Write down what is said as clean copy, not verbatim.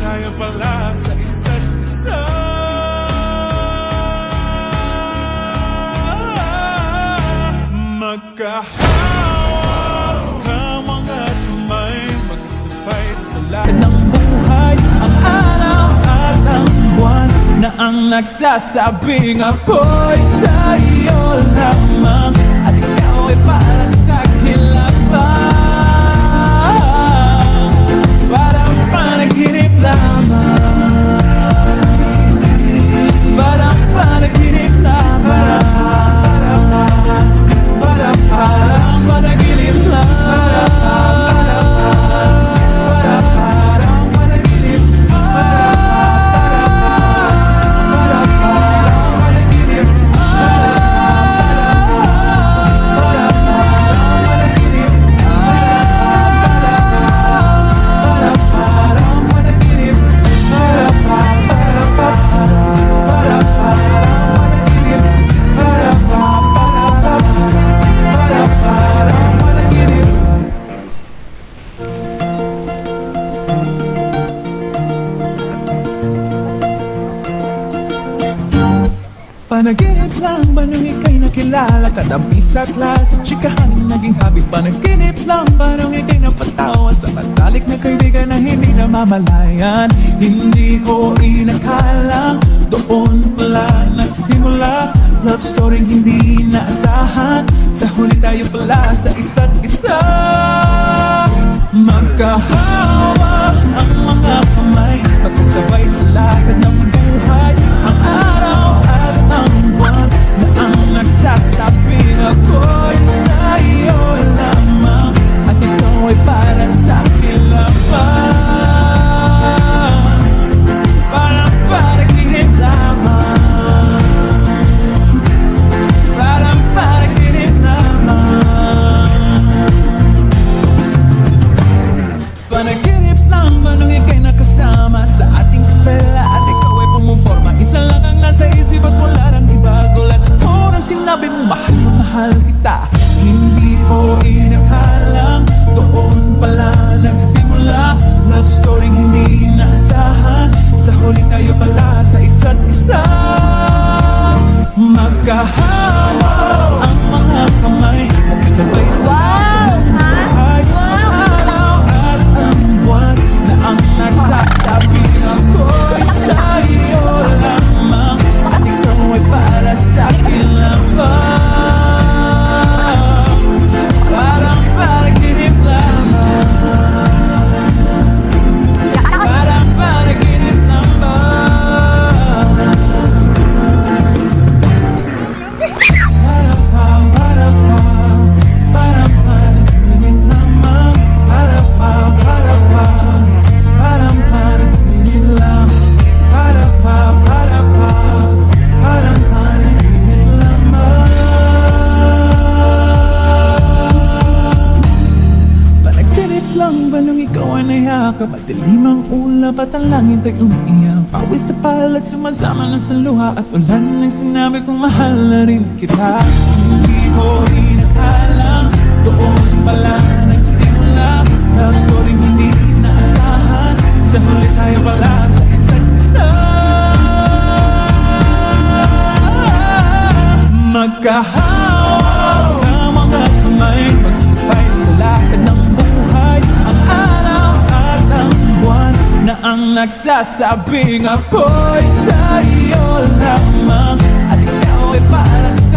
tayo pala sa isa't isa. Magkahawak ang mga kamay, magkasabay sa lahat ng buhay. Ang araw at ang buwan na ang nagsasabing ako'y sa iyo lamang, at ikaw ay para sa akin lamang. Parang panaginip lamang, parang panaginip lamang, parang panaginip lamang, parang panaginip panaginip lang ba nung ika'y nakilala? Katabi sa klase, chikahan naging habit. Panaginip lang ba nung ika'y napatawa sa matalik na kaibigan na hindi namamalayan? Hindi ko inakalang doon pala nagsimula love story hindi naasahan. Sa huli tayo pala sa isa't isa. Magkahawak ang mga kamay, magkasabay sa lakad ng buhay. Ang araw at ang buwan na ang nagsasabing ako'y sa iyo lamang, at ikaw ay para sa akin lamang. Parang panaginip lamang, parang panaginip lamang. Panaginip lang ba nung ika'y nakasama sa ating spela, at ikaw ay pumuporma? Isa lang ang nasa isip at wala nang iba. Gulat ako nang sinabi mo mahal na mahal kita. Hindi ko inakalang doon pala nagsimula love story hindi inaasahan. Sa huli tayo pala sa isa't isa. Magkahawak ang mga kamay, magkasabay sa Wow! Ha? Wow! araw at ang buwan na ang nagsasabing ako'y sa iyo lamang, at ikaw ay para sa akin lamang. Parang panaginip lamang, parang panaginip lamang. Parang panaginip lamang, parang panaginip lang, parang panaginip lamang. Panaginip lang ba nung ikaw ay nayakap, at dilim ang ulap at ang langit ay umiiyak? Pawis na palat sumasama na sa luha, at ulan ay sinabi kong mahal na rin kita. Hindi ko inakalang doon pala nagsimula love story hindi naasahan. Sa huli tayo pala sa isa't isa. Magkahawak ang mga kamay, magsabay sa lakad ng buhay. Ang araw at ang buwan na ang nagsasabing ako'y sa iyo lamang, at ikaw ay para sa